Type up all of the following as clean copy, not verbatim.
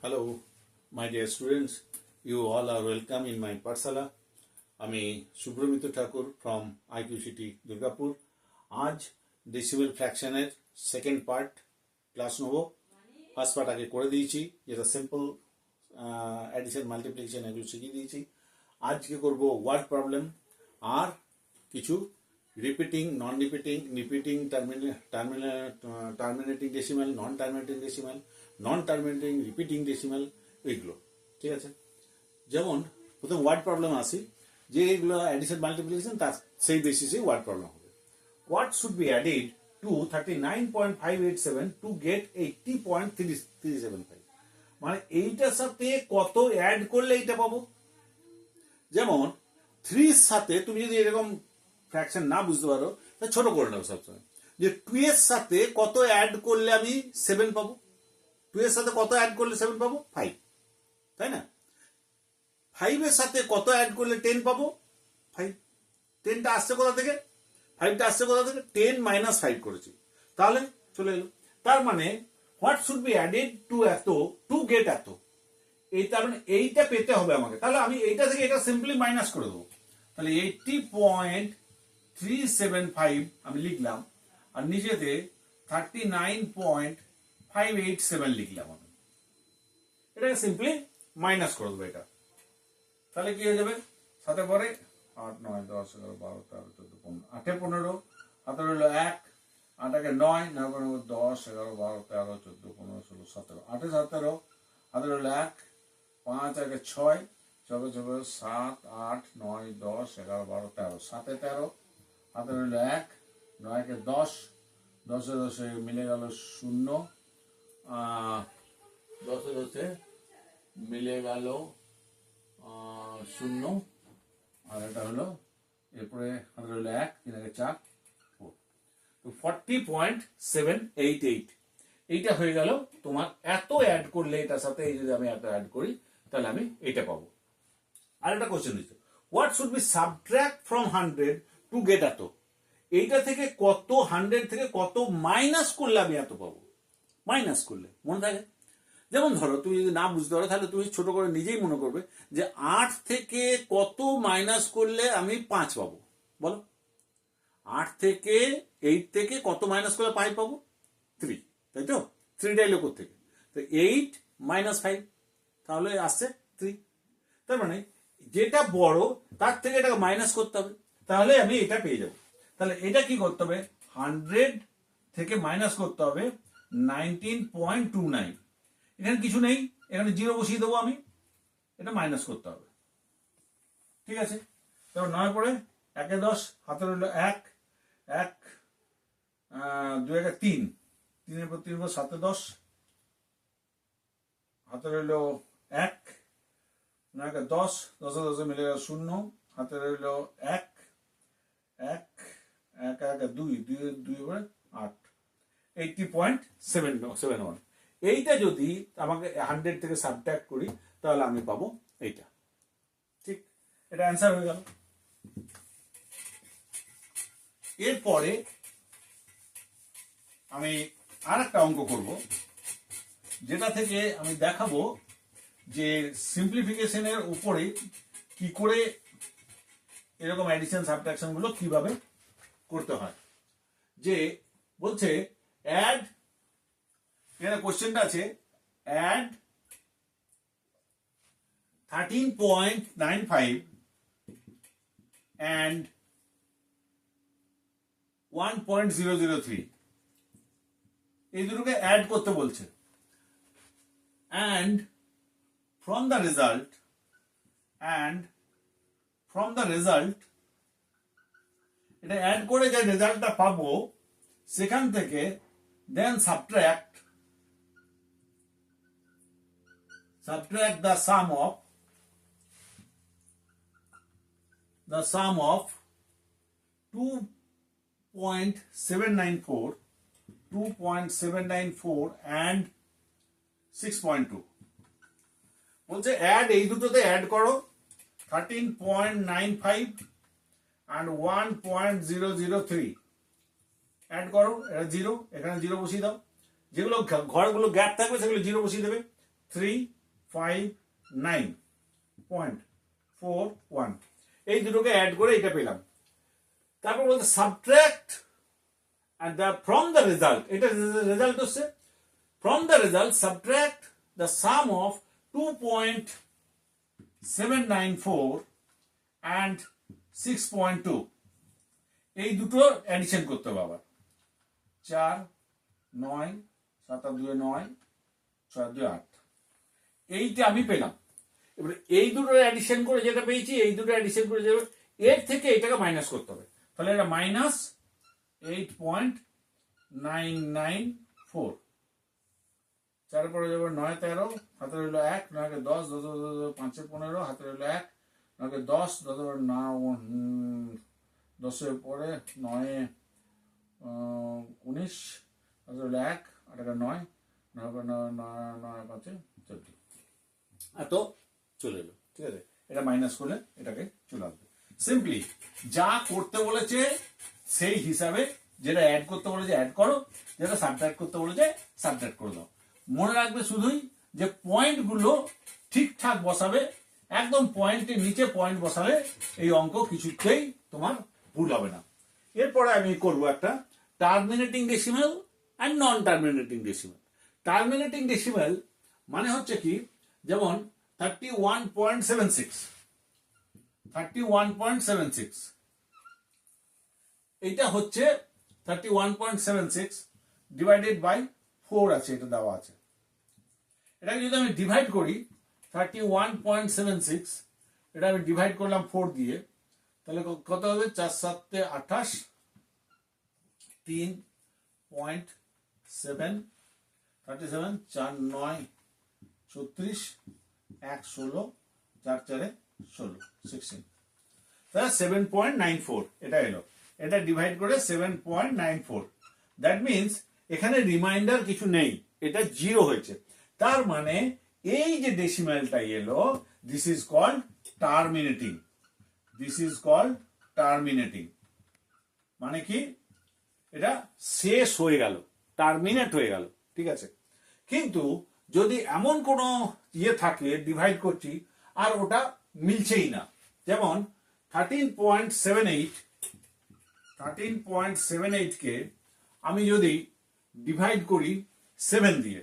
Hello, my dear students. You all are welcome in my Pathshala. আমি সুব্রমিত ঠাকুর from IQCT Durgapur. আজ decimal ফ্র্যাকশনের second part class নেব। First part আগে করে দিয়েছি, যেটা সিম্পল অ্যাডিশন মাল্টিপ্লিকেশন এগুলো শিখিয়ে দিয়েছি। আজকে করব ওয়ার্ড প্রবলেম আর কিছু রিপিটিং নন রিপিটিং টার্মিনেটিং ডেসিমেল, নন টার্মিনেটিং ডেসিমেল, নন টার্মিনেটিং রিপিটিং ডেসিমেল, এইগুলো ঠিক আছে। যেমন প্রথম ওয়ার্ড প্রবলেম আসি, যে এগুলো অ্যাডিশন মাল্টিপ্লিকেশন তার সেই বেসিসে ওয়ার্ড প্রবলেম হবে। What should be added to 39.587 to get 80.375? মানে এইটার সাথে কত অ্যাড করলে এইটা পাবো। যেমন 3 সাথে তুমি যদি এরকম ফ্র্যাকশন না বুঝতে পারো তাহলে ছোট করে নেবো সবসময়, যে 2 এর সাথে কত অ্যাড করলে আমি 7 পাবো। 2 এর সাথে কত অ্যাড করলে 7 পাবো? 5, তাই না? 5 এর সাথে কত অ্যাড করলে 10 পাবো? 5। 10টা আসছে কোথা থেকে? 5টা আসছে কোথা থেকে? 10 - 5 করেছি, তাহলে চলে এলো। তার মানে what should be added to এত টু গেট এত, এই তার মানে এইটা পেতে হবে আমাকে। তাহলে আমি এইটা থেকে এটা সিম্পলি মাইনাস করে দেবো। তাহলে 80.375 আমি লিখলাম, আর নিচেতে 39.587 লিখলাম আমি। এটাকে সিম্পলি মাইনাস করে দেবো এটা। তাহলে কি হয়ে যাবে? 7 পরে 8, 9, 10, 11, 12, 13, 14, 15, 8 15, হাতে রইল 1, 8 9, 9 10, 11, 12, 13, 14, 15, 16, 17, 8 17, হাতে রইল 1, 5 6, 6 7, 8, 9, 10, 11, 12, 13, 7 13, হাতে রইল 1, 9 10, 10 10 মিলে গেল 0, 10 10 মিলে গেল 0, আর এটা হলো এরপরে হাতে রইল 1, 3 4, 4, তো 40.788 এইটা হয়ে গেল তোমার। এত অ্যাড করলে এটার সাথে এই যদি আমি এত অ্যাড করি তাহলে আমি এটা পাবো। আর একটা কোশ্চেন দিচ্ছে, what should be subtract from 100 to get এত? এইটা থেকে কত, 100 থেকে কত মাইনাস করলে আমি এত পাবো। মাইনাস করলে মনে থাকে। যেমন ধরো তুমি যদি না বুঝতে পারো তাহলে তুমি ছোট করে নিজেই মনে করবে যে 8 থেকে কত মাইনাস করলে আমি 5 পাবো। বলো, 8 থেকে 8 থেকে কত মাইনাস করলে 5 পাবো? 3, তাই তো? 3 ডাইলো থেকে, তো 8 - 5, তাহলে আসছে 3। তার মানে যেটা বড় তার থেকে এটাকে মাইনাস করতে হবে, তাহলে আমি এটা পেয়ে যাব। তাহলে এটা কি করতে হবে? 100 থেকে মাইনাস করতে হবে 19.29। এখানে কিছু নেই, এখানে 0 বসিয়ে দেবো আমি, এটা মাইনাস করতে হবে। ঠিক আছে, তারপর 9 পরে 1 10, হাতে রইল 1, 1 2 3, 3 পর 3 7 10, হাতে রইল 1, 9 10, 10 10 মিলে গেল 0, হাতে রইল 1 1 1 1 2 2 2 পরে 8, 80.771। এইটা যদি আমাকে 100 থেকে সাবট্রাক্ট করি তাহলে আমি পাবো এইটা। ঠিক, এটা অ্যান্সার হয়ে গেল। এরপরে আমি আর একটা অঙ্ক করব, যেটা থেকে আমি দেখাবো যে সিম্পলিফিকেশনের উপরে কি করে এরকম অ্যাডিশন সাবট্রাকশন গুলো কিভাবে করতে হয়। যে বলছে অ্যাড, এখানে কোশ্চেনটা আছে অ্যাড 13.95 and 1.003, এই দুটোকে অ্যাড করতে বলছে। and from the result এটা অ্যাড করে যে রেজাল্টটা পাবো সেখান থেকে then subtract the sum of 2.794 and 6.2। বলছে অ্যাড, এই দুটোতে অ্যাড করো 13.95 and 1.003, অ্যাড করো। এটা 0, এখানে 0 বসিয়ে দাও। যেগুলো ঘরগুলো গ্যাপ থাকবে সেগুলো 0 বসিয়ে দেবে। 359.41 এই দুটোকে অ্যাড করে এটা পেলাম। তারপর বলতে subtract and from the result, এটা রেজাল্ট হচ্ছে from the result subtract the sum of 2.794 and 6.2 এই দুটো অ্যাডিশন করতে হবে আবার 4 9 7 2 9 6 2 8 এইটা আমি পেলাম। এবারে এই দুটো অ্যাডিশন করে যেটা পেয়েছি এই দুটো অ্যাডিশন করে যেটা এর থেকে এটাকে মাইনাস করতে হবে, তাহলে এটা মাইনাস 8.994 চার পরে যাবো 9 13 হাতে রইল 1 9 10 5 15 হাতে রইল 1 9 10 10 পরে 9 19 হাতে রইল 1 8 9 9 5 14 এত চলে এলো। ঠিক আছে, এটা মাইনাস করলে এটাকে চলে আসবে। সিম্পলি যা করতে বলেছে সেই হিসাবে যেটা অ্যাড করতে বলেছে অ্যাড করো, যেটা সাবট্রাক্ট করতে বলেছে সাবট্রাক্ট করে দাও। মনে রাখবে শুধুই যে পয়েন্টগুলো ঠিকঠাক বসাবে, একদম পয়েন্টের নিচে পয়েন্ট বসালে এই অঙ্ক কিছুতেই তোমার ভুল হবে না। এরপরে আমি করব একটা terminating decimal and non terminating decimal. Terminating decimal মানে হচ্ছে কি, যেমন 31.76 এইটা হচ্ছে 31.76 ডিভাইডেড বাই 4 আছে, এটা দেওয়া আছে। এটাকে যদি আমি ডিভাইড করি 31.76 এটা আমি ডিভাইড করলাম 4 দিয়ে, তাহলে কত হবে 4 7 28 3.7 37 4 9 36 1 16 4 4 16 16 তাহলে 7.94 এটা এলো। এটা ডিভাইড করে 7.94, দ্যাট মিনস এখানে রিমাইন্ডার কিছু নেই, এটা 0 হয়েছে। তার মানে এই যে ডেসিমালটা এলো this is called terminating, this is called terminating. মানে কি, এটা শেষ হয়ে গেল, টার্মিনেট হয়ে গেল। ঠিক আছে, কিন্তু যদি এমন কোনো ইয়ে থাকে ডিভাইড করছি আর ওটা মিলছেই না, যেমন 13.78 কে আমি যদি ডিভাইড করি 7 দিয়ে,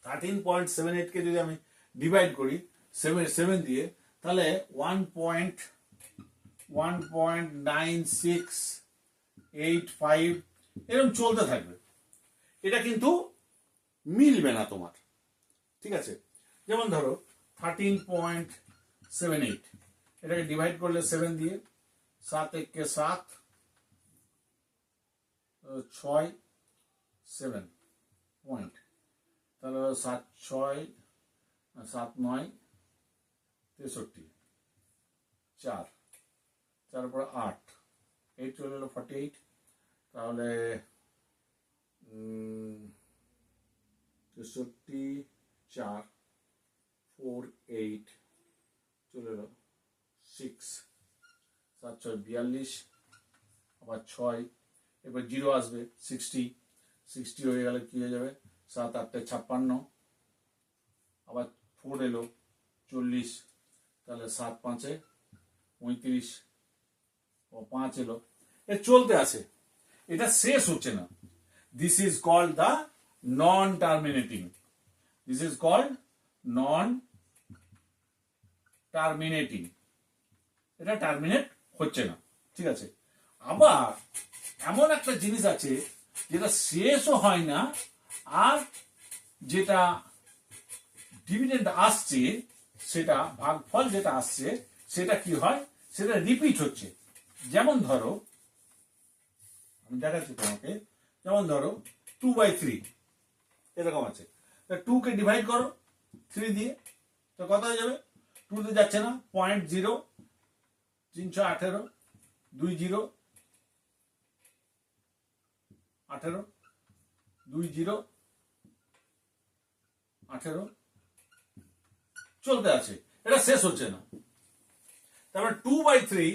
13.78 কে যদি আমি ডিভাইড করি 7 দিয়ে, তাহলে 1.9685 এরকম চলতে থাকবে। এটা কিন্তু মিলবে না তোমার। ঠিক আছে, যেমন ধরো 13.78 এটাকে ডিভাইড করলে 7 দিয়ে, 7 1 কে 7 6 7 পয়েন্ট, তাহলে 7 6 7 9 63 4 4 পরে 8 8 চলে এলো 48, তাহলে 63 4 4 8 চলে এলো 6 7 6 42 আবার 6 এবার 0 আসবে 60 হয়ে গেলে কি হয়ে যাবে 7 8 56, আবার 4 এলো 40, তাহলে 7 5 35 ও 5 এলো। এ চলতে আছে, এটা শেষ হচ্ছে না। This is called the non terminating, this is called non terminating, এটা টার্মিনেট হচ্ছে না। ঠিক আছে, আবার এমন একটা জিনিস আছে যেটা শেষও হয় না, আর যেটা ডিভিডেন্ড আসছে সেটা ভাগফল যেটা আসছে সেটা কি হয়, সেটা রিপিট হচ্ছে। যেমন ধরো আমি দেখাচ্ছি তোমাকে, যেমন ধরো 2/3 এরকম আছে, 2 কে ডিভাইড করো 3 দিয়ে, তো কত হয়ে যাবে, 2 তে যাচ্ছে না, 0.0 318 20 18 20 18 চলতে আছে, এটা শেষ হচ্ছে না। তারপর 2/3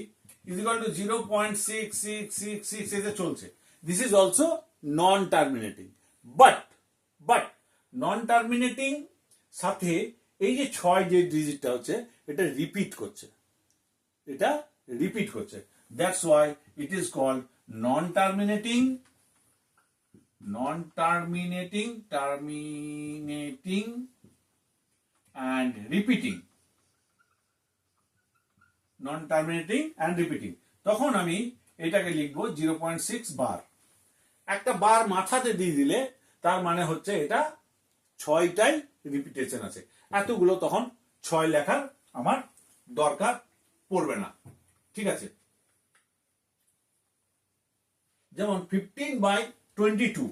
is equal to 0.6666 এতে চলছে। This is also non terminating, but non terminating সাথে এই যে 6 যে ডিজিটটা হচ্ছে এটা রিপিট করছে, এটা রিপিট করছে, that's why it is called non terminating and repeating, non terminating and repeating. তখন আমি এটাকে লিখবো 0.6 বার। একটা বার মাথাতে দিয়ে দিলে তার মানে হচ্ছে এটা 6টাই রিপিটেশন আছে, এতগুলো তখন 6 লেখার আমার দরকার পড়বে না, ঠিক আছে। যেমন 15/22,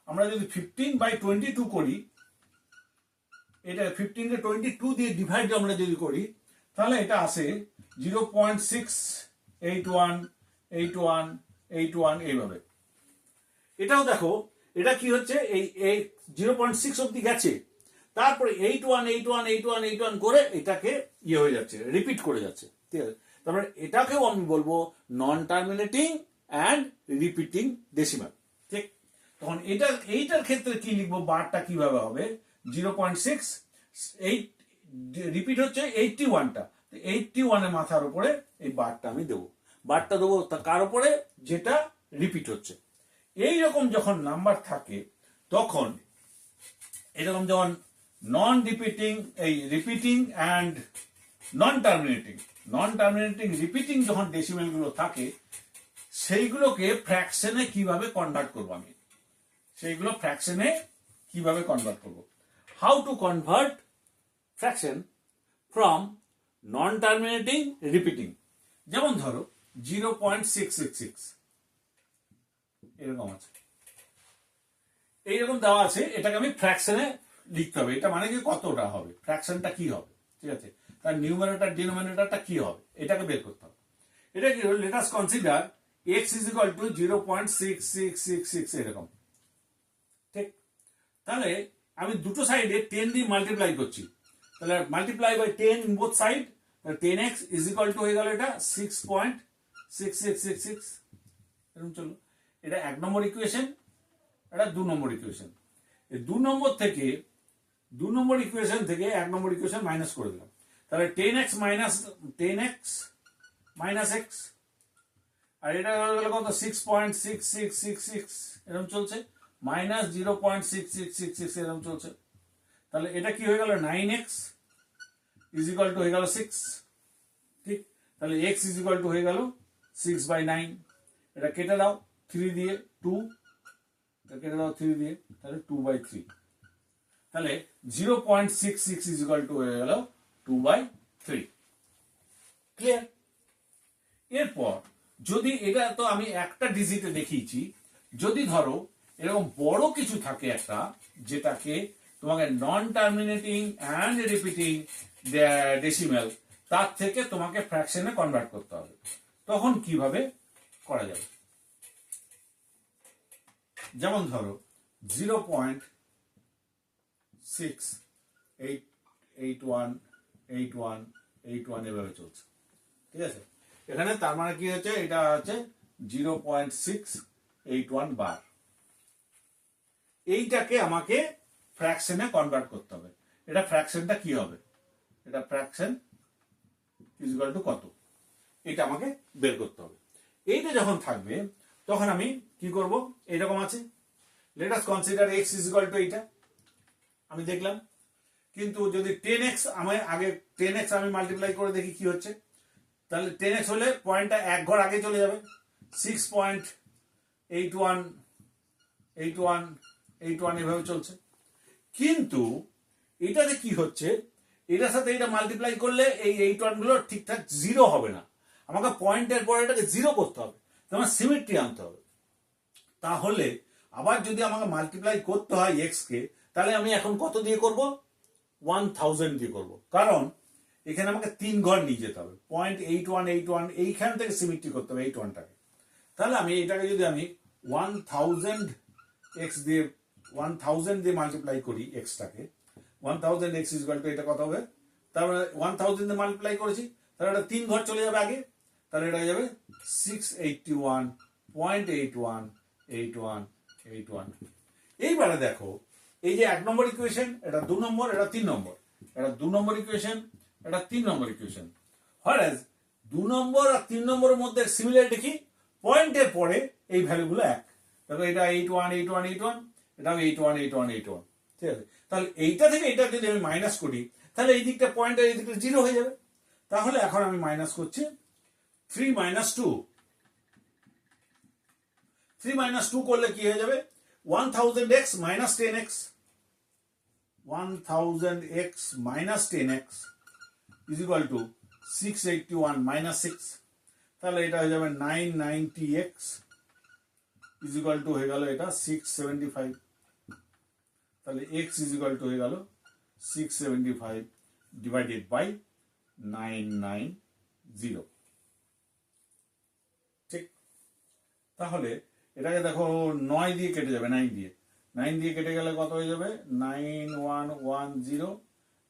আমরা যদি 15/22 করি, এটা 15-22 দিয়ে ডিভাইড আমরা যদি করি তাহলে এটা আসে 0.6818181 এইভাবে। এটাও দেখো এটা কি হচ্ছে, এই 0.6 অব্দি গেছে, তারপরে 81818181 করে এটাকে ইয়ে হয়ে যাচ্ছে, রিপিট করে যাচ্ছে, ঠিক আছে। তারপরে এটাকেও আমি বলবো নন টার্মিনেটিং অ্যান্ড রিপিটিং ডেসিমাল, ঠিক। তখন এইটার ক্ষেত্রে কি লিখবো, বারটা কিভাবে হবে, 0.6 রিপিট হচ্ছে 81টা, 81 এর মাথার উপরে এই বারটা আমি দেবো, বারটা দেবো কার উপরে, যেটা রিপিট হচ্ছে। এইরকম যখন নাম্বার থাকে তখন এরকম যেমন নন রিপিটিং, এই repeating and non terminating repeating যখন ডেসিমেল গুলো থাকে সেইগুলোকে ফ্র্যাকশনে কিভাবে কনভার্ট করবো, আমি সেইগুলো ফ্র্যাকশনে কিভাবে কনভার্ট করবো। How to convert fraction from non terminating repeating. যেমন ধরো 0.666 এরকম আছে, এইরকম দেওয়া আছে, এটাকে আমি ফ্র্যাকশনে লিখতে হবে, এটা মানে কি কতটা হবে, ফ্র্যাকশনটা কি হবে, ঠিক আছে, তার নিউমারেটর ডিনোমিনেটরটা কি হবে, এটাকে বের করতে হবে। এটা কি হলো, let us consider x is equal two 0.6666 এরকম, ঠিক। তাহলে আমি দুটো সাইডে 10 দিয়ে মাল্টিপ্লাই করছি, তাহলে multiply by 10 in both side, 10x is equal to হয়ে গেল এটা 6.6666 এরকম। চলো, এটা 1 নম্বর ইকুয়েশন, এটা 2 নম্বর ইকুয়েশন। এই 2 নম্বর ইকুয়েশন থেকে 1 নম্বর ইকুয়েশন মাইনাস করে দিলাম, তাহলে 10x মাইনাস x, আর এটা হয়ে গেল কত, 6.6666 এরকম চলছে, মাইনাস 0.6666 এরকম চলছে। তাহলে এটা কি হয়ে গেল, 9x ইজ ইকুয়াল টু হয়ে গেল 6, ঠিক। তাহলে x ইজ ইকুয়াল টু হয়ে গেল 6/9, এটা কেটে দাও 3 দিয়ে, 2 কেটে দাও 3 দিয়ে, তাহলে 2/3, তাহলে 0.66 ইজ ইকুয়াল টু হয়ে গেল 2/3, ক্লিয়ার। এরপর যদি এটা তো আমি একটা ডিজিটে দেখিয়েছি, যদি ধরো এরকম বড় কিছু থাকে একটা, যেটাকে তোমাকে নন টার্মিনেটিং অ্যান্ড রিপিটিং ডেসিমেল, তার থেকে তোমাকে ফ্র্যাকশনে কনভার্ট করতে হবে, তখন কিভাবে করা যাবে। যেমন ধরো 0.6818181 এভাবে চলছে, ঠিক আছে। এখানে তার মানে কি হচ্ছে, এটা হচ্ছে 0.681 বার। এইটাকে আমাকে ফ্র্যাকশনে কনভার্ট করতে হবে। এটা ফ্র্যাকশনটা কি হবে, এটা ফ্র্যাকশন ইজ ইকুয়াল টু কত, এটা আমাকে বের করতে হবে। এইটা যখন থাকবে তখন আমি কি করব, এইরকম আছে, let us consider x is equal two এইটা, আমি দেখলাম। কিন্তু যদি 10x আমি আগে 10x আমি মাল্টিপ্লাই করে দেখি কি হচ্ছে, তাহলে 10x হলে পয়েন্টটা এক ঘর আগে চলে যাবে, 6.818181 এভাবে চলছে। কিন্তু এটাতে কি হচ্ছে, এটার সাথে এটা মাল্টিপ্লাই করলে এই 81 গুলো ঠিকঠাক 0 হবে না, আমাকে পয়েন্টের পরে এটাকে 0 করতে হবে, তোমার সিমেট্রি আনতে হবে। তাহলে আবার যদি আমাকে মাল্টিপ্লাই করতে হয় x কে, তাহলে আমি এখন কত দিয়ে করব, 1000 দিয়ে করব, কারণ এখানে আমাকে 3 ঘর নিয়ে যেতে হবে, 0.8181 এইখান থেকে সিমেট্রি করতে হবে 81টাকে। তাহলে আমি এটাকে যদি আমি 1000 দিয়ে মাল্টিপ্লাই করি xটাকে, 1000x ইজ ইকুয়াল টু এটা কত হবে, তারপরে 1000 দিয়ে মাল্টিপ্লাই করেছি, তাহলে এটা 3 ঘর চলে যাবে আগে, তাহলে এটা যাবে 681.818181। এইবারে দেখো এই যে 1 নম্বর ইকুয়েশন, এটা 2 নম্বর, এটা 3 নম্বর, এটা 2 নম্বর ইকুয়েশন, এটা 3 নম্বর ইকুয়েশন। হয়রাজ 2 নম্বর আর 3 নম্বরের মধ্যে সিমিলারিটি কি, পয়েন্টের পরে এই ভ্যালুগুলো এক। দেখো এটা 81 81 81, এটাও 81 81 81, ঠিক আছে। তাহলে এইটা থেকে এটা যদি আমি মাইনাস করি তাহলে এই দিকটা পয়েন্ট আর এই দিকটা 0 হয়ে যাবে। তাহলে এখন আমি মাইনাস করছি 3 minus 2, 3 minus 2 করলে কি হয়ে যাবে, 1000x minus 10x, 1000x minus 10x is equal to 681 minus 6, তাহলে এটা হয়ে যাবে 990x is equal to হয়ে গেল এটা 675, তাহলে x is equal to হয়ে গেল 675 divided by 990। ঠিক, তাহলে এটাকে দেখো 9 দিয়ে কেটে যাবে, 9 দিয়ে কেটে গেলে কত হয়ে যাবে, 9110,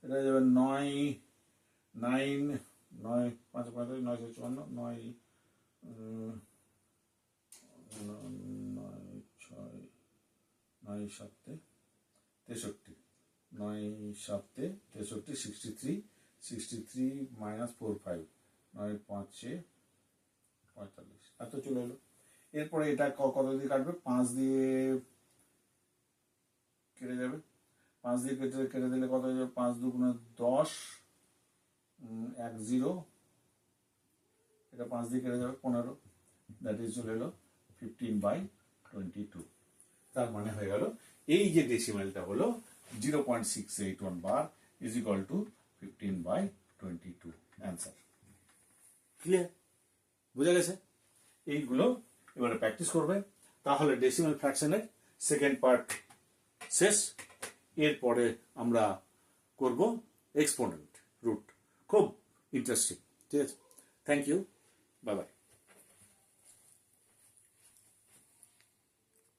এটা হয়ে যাবে 9 9 9 5 5 954 9 9 6 9 7 63 9 7 63 63 63 minus 45 9 5 45, এত চলে এলো। এরপরে এটা কত দিয়ে কাটবে, 5 দিয়ে কেটে যাবে, 5 দিয়ে কেটে দিলে কত হয়ে যাবে, 5 দুগুণে 10 1 0, এটা 5 দিয়ে কেটে যাবে 15, দ্যাট ইজ চলে এলো 15/22। তার মানে হয়ে গেল এই যে ডেসিমালটা হলো 0.681 বার is equal two 15/22 answer. Clear, বুঝা গেছে? এইগুলো এবারে প্র্যাকটিস করবে, তাহলে ডেসিমাল ফ্র্যাকশনের সেকেন্ড পার্ট শেষ। এরপরে আমরা করব এক্সপোনেন্ট রুট, খুব ইন্টারেস্টিং। ঠিক আছে, থ্যাংক ইউ, বাই বাই।